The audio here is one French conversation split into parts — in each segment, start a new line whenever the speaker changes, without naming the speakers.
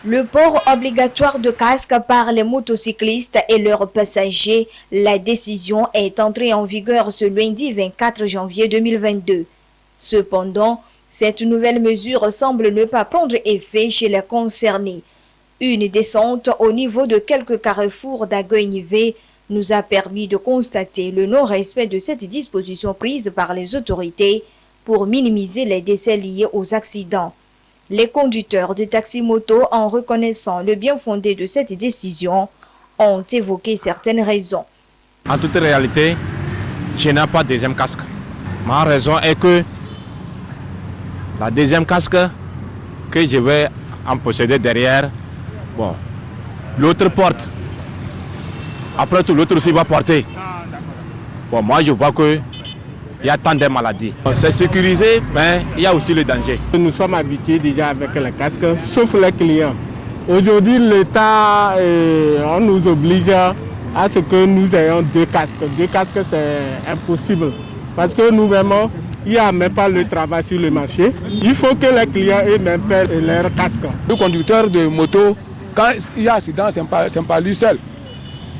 Le port obligatoire de casque par les motocyclistes et leurs passagers, la décision est entrée en vigueur ce lundi 24 janvier 2022. Cependant, cette nouvelle mesure semble ne pas prendre effet chez les concernés. Une descente au niveau de quelques carrefours d'Agoignivé nous a permis de constater le non-respect de cette disposition prise par les autorités pour minimiser les décès liés aux accidents. Les conducteurs de taxi-moto, en reconnaissant le bien fondé de cette décision, ont évoqué certaines raisons.
En toute réalité, je n'ai pas de deuxième casque. Ma raison est que la deuxième casque que je vais en posséder derrière, bon, l'autre porte. Après tout, l'autre aussi va porter. Bon, moi je vois que il y a tant de maladies. C'est sécurisé, mais il y a aussi le danger.
Nous sommes habitués déjà avec les casques, sauf les clients. Aujourd'hui, l'État, on nous oblige à ce que nous ayons deux casques. Deux casques, c'est impossible. Parce que nous-mêmes, il n'y a même pas le travail sur le marché. Il faut que les clients aient même leur casque.
Le conducteur de moto, quand il y a accident, ce n'est pas lui seul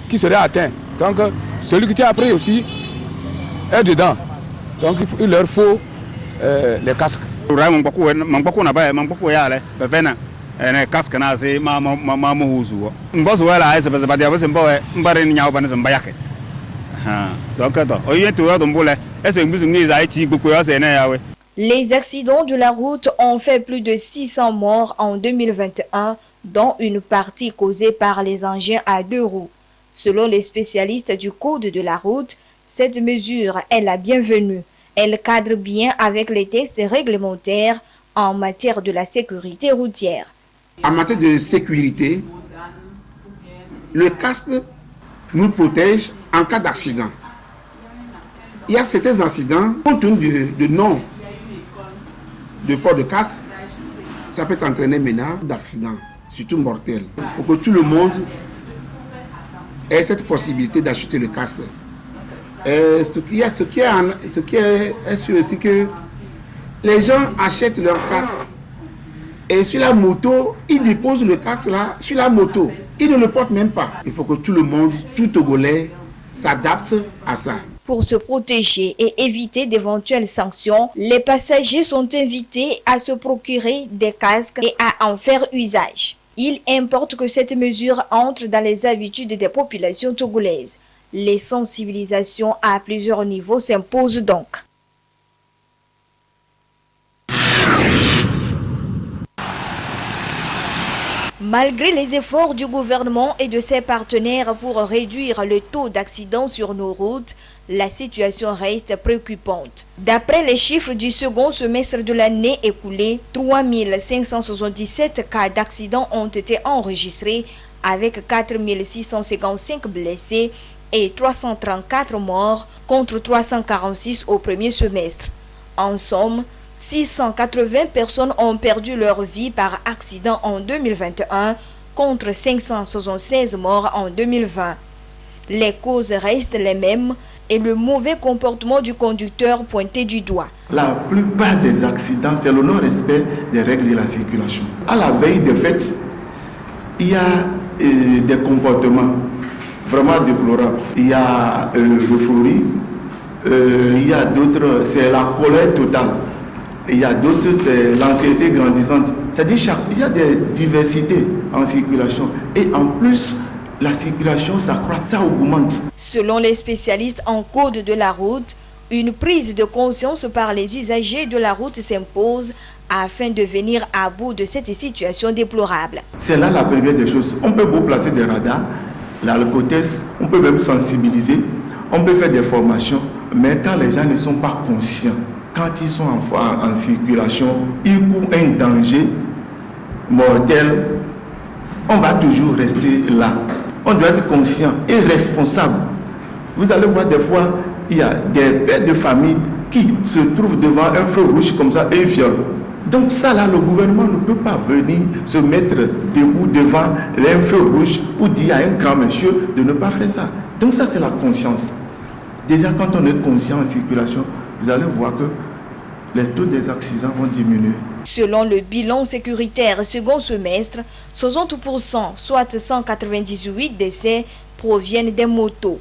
qui serait atteint. Donc, celui qui tient après aussi est dedans. Donc il leur faut les casques.
Les accidents de la route ont fait plus de 600 morts en 2021, dont une partie causée par les engins à deux roues. Selon les spécialistes du code de la route, cette mesure est la bienvenue. Elle cadre bien avec les textes réglementaires en matière de la sécurité routière.
En matière de sécurité, le casque nous protège en cas d'accident. Il y a certains accidents, compte tenu de non de port de casque, ça peut entraîner maintenant d'accidents, surtout mortels. Il faut que tout le monde ait cette possibilité d'acheter le casque. Ce qui est sûr aussi que les gens achètent leur casque et sur la moto, ils déposent le casque là sur la moto. Ils ne le portent même pas. Il faut que tout le monde, tout Togolais, s'adapte à ça.
Pour se protéger et éviter d'éventuelles sanctions, les passagers sont invités à se procurer des casques et à en faire usage. Il importe que cette mesure entre dans les habitudes des populations togolaises. Les sensibilisations à plusieurs niveaux s'imposent donc. Malgré les efforts du gouvernement et de ses partenaires pour réduire le taux d'accidents sur nos routes, la situation reste préoccupante. D'après les chiffres du second semestre de l'année écoulée, 3577 cas d'accidents ont été enregistrés avec 4655 blessés et 334 morts contre 346 au premier semestre. En somme, 680 personnes ont perdu leur vie par accident en 2021 contre 576 morts en 2020. Les causes restent les mêmes et le mauvais comportement du conducteur pointé du doigt.
La plupart des accidents, c'est le non-respect des règles de la circulation. À la veille des fêtes, il y a des comportements vraiment déplorables. Il y a l'euphorie, il y a d'autres, c'est la colère totale. Il y a d'autres, c'est l'anxiété grandissante. C'est-à-dire il y a des diversités en circulation. Et en plus, la circulation s'accroît, ça augmente.
Selon les spécialistes en code de la route, une prise de conscience par les usagers de la route s'impose afin de venir à bout de cette situation déplorable.
C'est là la première des choses. On peut vous placer des radars, l'alcotest, on peut même sensibiliser, on peut faire des formations, mais quand les gens ne sont pas conscients, quand ils sont en circulation, ils courent un danger mortel, on va toujours rester là. On doit être conscient et responsable. Vous allez voir des fois, il y a des pères de famille qui se trouvent devant un feu rouge comme ça et ils violent. Donc ça là, le gouvernement ne peut pas venir se mettre debout devant un feu rouge ou dire à un grand monsieur de ne pas faire ça. Donc ça c'est la conscience. Déjà quand on est conscient en circulation, vous allez voir que les taux des accidents vont diminuer.
Selon le bilan sécuritaire second semestre, 60%, soit 198 décès, proviennent des motos.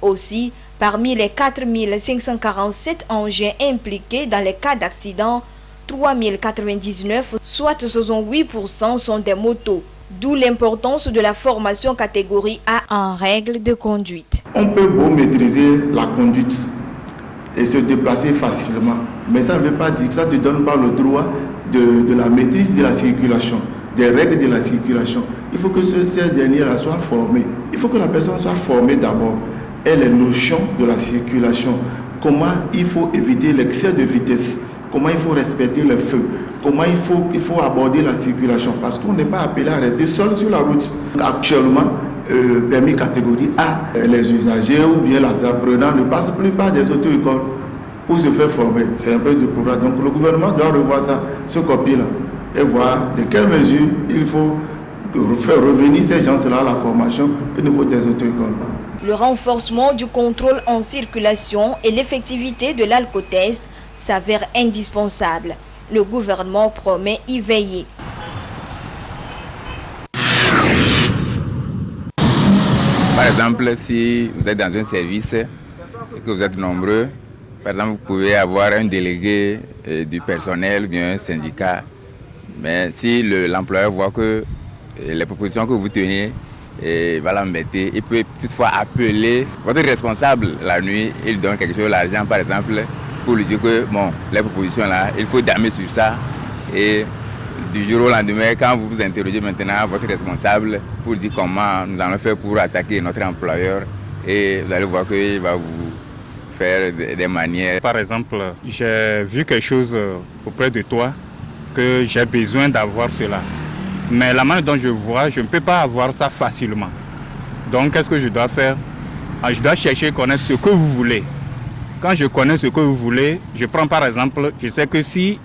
Aussi, parmi les 4547 engins impliqués dans les cas d'accident, 3099, soit 68%, sont des motos. D'où l'importance de la formation catégorie A en règles de conduite.
On peut beau maîtriser la conduite et se déplacer facilement, mais ça ne veut pas dire que ça ne te donne pas le droit de la maîtrise de la circulation, des règles de la circulation. Il faut que ces derniers-là soient formés. Il faut que la personne soit formée d'abord et les notions de la circulation. Comment il faut éviter l'excès de vitesse, comment il faut respecter le feu, comment il faut aborder la circulation, parce qu'on n'est pas appelé à rester seul sur la route. Actuellement, permis catégorie A, les usagers ou bien les apprenants ne passent plus par des auto-écoles pour se faire former. C'est un peu de progrès. Donc le gouvernement doit revoir ça, ce copie-là, et voir de quelles mesures il faut faire revenir ces gens-là à la formation au niveau des auto-écoles.
Le renforcement du contrôle en circulation et l'effectivité de l'alcotest s'avère indispensable. Le gouvernement promet y veiller.
Par exemple, si vous êtes dans un service et que vous êtes nombreux, par exemple, vous pouvez avoir un délégué du personnel ou bien un syndicat. Mais si l'employeur voit que les propositions que vous tenez va l'embêter, il peut toutefois appeler votre responsable la nuit, il donne quelque chose, l'argent par exemple, pour lui dire que bon, les propositions là, il faut damer sur ça. Et du jour au lendemain, quand vous vous interrogez maintenant votre responsable pour dire comment nous allons faire pour attaquer notre employeur, et vous allez voir qu'il va vous faire des manières.
Par exemple, j'ai vu quelque chose auprès de toi que j'ai besoin d'avoir cela. Mais la manière dont je vois, je ne peux pas avoir ça facilement. Donc, qu'est-ce que je dois faire? Je dois chercher à connaître ce que vous voulez. Quand je connais ce que vous voulez, je prends par exemple, je sais que si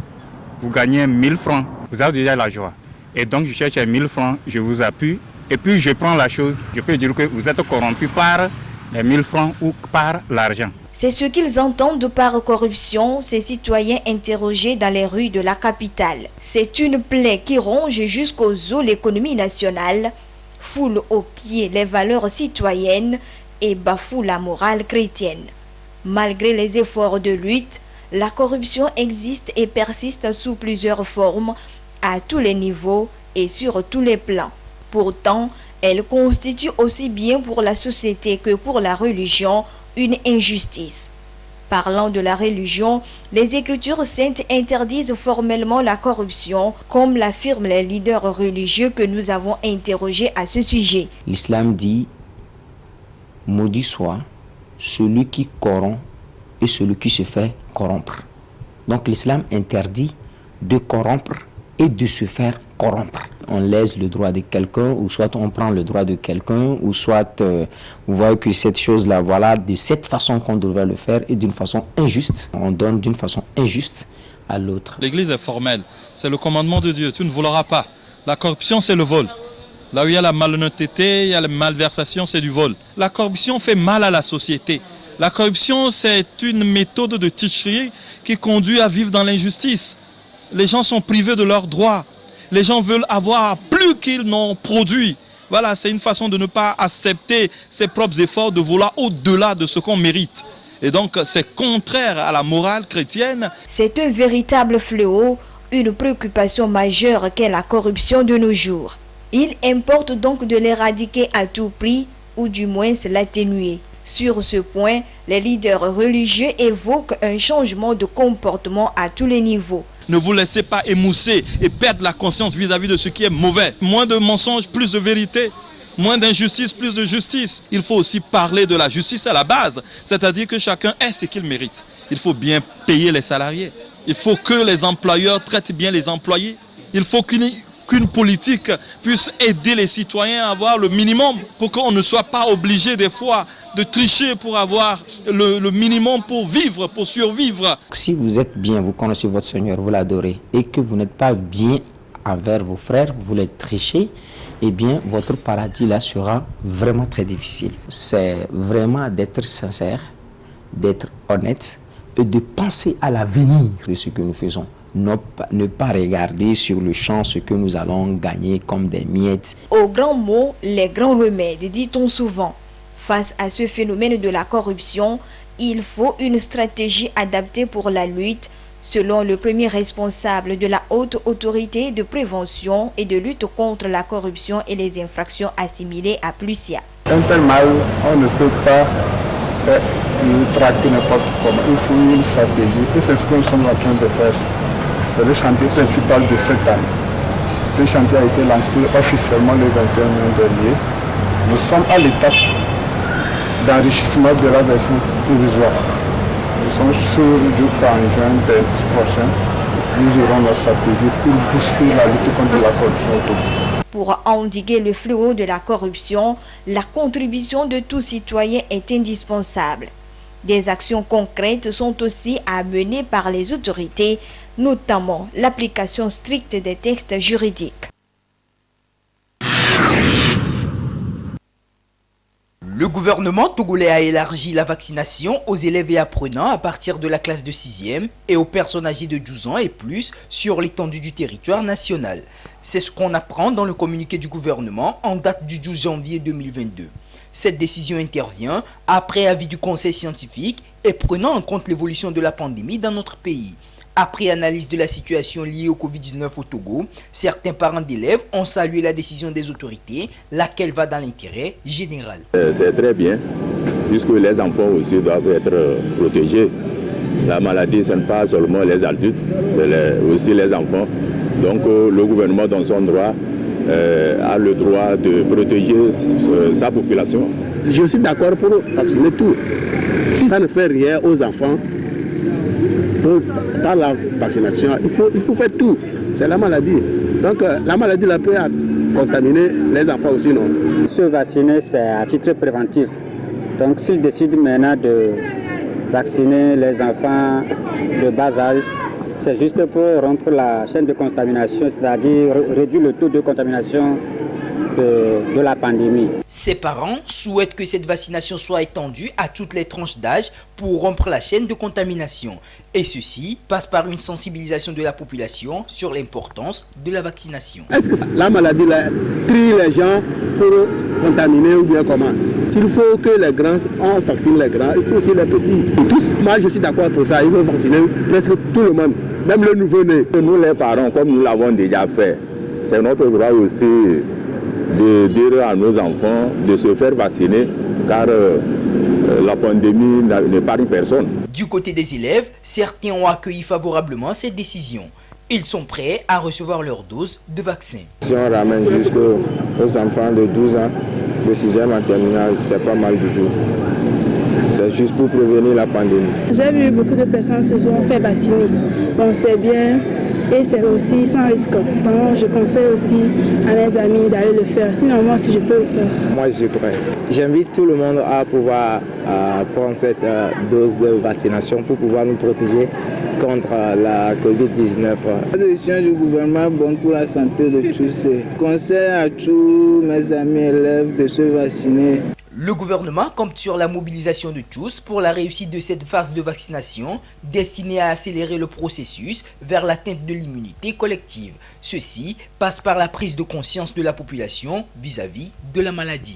vous gagnez 1000 francs, vous avez déjà la joie. Et donc, je cherche à 1000 francs, je vous appuie. Et puis, je prends la chose. Je peux dire que vous êtes corrompu par les 1000 francs ou par l'argent.
C'est ce qu'ils entendent par corruption, ces citoyens interrogés dans les rues de la capitale. C'est une plaie qui ronge jusqu'aux os l'économie nationale, foule aux pieds les valeurs citoyennes et bafoue la morale chrétienne. Malgré les efforts de lutte, la corruption existe et persiste sous plusieurs formes, à tous les niveaux et sur tous les plans. Pourtant, elle constitue aussi bien pour la société que pour la religion une injustice. Parlant de la religion, les Écritures saintes interdisent formellement la corruption, comme l'affirment les leaders religieux que nous avons interrogés à ce sujet.
L'islam dit « Maudit soit celui qui corrompt et celui qui se fait corrompre ». Donc l'islam interdit de corrompre et de se faire corrompre. On lèse le droit de quelqu'un, ou soit on prend le droit de quelqu'un, ou soit vous voyez que cette chose-là, voilà, de cette façon qu'on devrait le faire et d'une façon injuste. On donne d'une façon injuste à l'autre.
L'église est formelle, c'est le commandement de Dieu, tu ne voleras pas. La corruption, c'est le vol. Là où il y a la malhonnêteté, il y a la malversation, c'est du vol. La corruption fait mal à la société. La corruption, c'est une méthode de tricherie qui conduit à vivre dans l'injustice. Les gens sont privés de leurs droits. Les gens veulent avoir plus qu'ils n'ont produit. Voilà, c'est une façon de ne pas accepter ses propres efforts, de vouloir au-delà de ce qu'on mérite. Et donc, c'est contraire à la morale chrétienne.
C'est un véritable fléau, une préoccupation majeure qu'est la corruption de nos jours. Il importe donc de l'éradiquer à tout prix, ou du moins l'atténuer. Sur ce point, les leaders religieux évoquent un changement de comportement à tous les niveaux.
Ne vous laissez pas émousser et perdre la conscience vis-à-vis de ce qui est mauvais. Moins de mensonges, plus de vérité. Moins d'injustice, plus de justice. Il faut aussi parler de la justice à la base, c'est-à-dire que chacun ait ce qu'il mérite. Il faut bien payer les salariés. Il faut que les employeurs traitent bien les employés. Il faut qu'une politique puisse aider les citoyens à avoir le minimum pour qu'on ne soit pas obligé des fois de tricher pour avoir le minimum pour vivre, pour survivre.
Si vous êtes bien, vous connaissez votre Seigneur, vous l'adorez, et que vous n'êtes pas bien envers vos frères, vous les trichez, eh bien votre paradis là sera vraiment très difficile. C'est vraiment d'être sincère, d'être honnête et de penser à l'avenir de ce que nous faisons. ne pas regarder sur le champ ce que nous allons gagner comme des miettes.
Aux grands mots, les grands remèdes, dit-on souvent. Face à ce phénomène de la corruption, il faut une stratégie adaptée pour la lutte, selon le premier responsable de la haute autorité de prévention et de lutte contre la corruption et les infractions assimilées à Plucia.
Un tel mal, on ne peut pas le traiter n'importe comment. Il faut une stratégie et c'est ce que nous sommes en train de faire. C'est le chantier principal de cette année. Ce chantier a été lancé officiellement le 21 mai dernier. Nous sommes à l'étape d'enrichissement de la version provisoire. Nous sommes sûrs qu'en juin prochain, nous aurons la stratégie pour booster la lutte contre la corruption.
Pour endiguer le fléau de la corruption, la contribution de tout citoyen est indispensable. Des actions concrètes sont aussi à mener par les autorités, notamment l'application stricte des textes juridiques.
Le gouvernement togolais a élargi la vaccination aux élèves et apprenants à partir de la classe de 6e et aux personnes âgées de 12 ans et plus sur l'étendue du territoire national. C'est ce qu'on apprend dans le communiqué du gouvernement en date du 12 janvier 2022. Cette décision intervient après avis du conseil scientifique et prenant en compte l'évolution de la pandémie dans notre pays. Après analyse de la situation liée au Covid-19 au Togo, certains parents d'élèves ont salué la décision des autorités, laquelle va dans l'intérêt général.
C'est très bien, puisque les enfants aussi doivent être protégés. La maladie, ce n'est pas seulement les adultes, c'est aussi les enfants. Donc le gouvernement, dans son droit, a le droit de protéger sa population.
Je suis d'accord pour vacciner tout. Si ça ne fait rien aux enfants, par la vaccination, il faut faire tout. C'est la maladie. Donc la maladie peut contaminer les enfants aussi, non?
Se vacciner, c'est à titre préventif. Donc s'ils décident maintenant de vacciner les enfants de bas âge, c'est juste pour rompre la chaîne de contamination, c'est-à-dire réduire le taux de contamination de la pandémie.
Ces parents souhaitent que cette vaccination soit étendue à toutes les tranches d'âge pour rompre la chaîne de contamination. Et ceci passe par une sensibilisation de la population sur l'importance de la vaccination.
Est-ce que la maladie trie les gens pour contaminer ou bien comment? S'il faut que les grands, on vaccine les grands, il faut aussi les petits. Tous, moi je suis d'accord pour ça, il faut vacciner presque tout le monde, même le nouveau-né.
Nous les parents, comme nous l'avons déjà fait, c'est notre droit aussi de dire à nos enfants de se faire vacciner, car la pandémie n'épargne personne.
Du côté des élèves, certains ont accueilli favorablement cette décision. Ils sont prêts à recevoir leur dose de vaccin.
Si on ramène jusqu'aux enfants de 12 ans, de 6e en terminale, c'est pas mal du tout. C'est juste pour prévenir la pandémie.
J'ai vu beaucoup de personnes se sont fait vacciner. Bon, c'est bien et c'est aussi sans risque. Donc je conseille aussi à mes amis d'aller le faire. Sinon, moi aussi je peux le faire.
Moi je suis prêt. J'invite tout le monde à pouvoir prendre cette dose de vaccination pour pouvoir nous protéger contre la Covid-19.
La décision du gouvernement est bonne pour la santé de tous. Conseil à tous mes amis élèves de se vacciner.
Le gouvernement compte sur la mobilisation de tous pour la réussite de cette phase de vaccination destinée à accélérer le processus vers l'atteinte de l'immunité collective. Ceci passe par la prise de conscience de la population vis-à-vis de la maladie.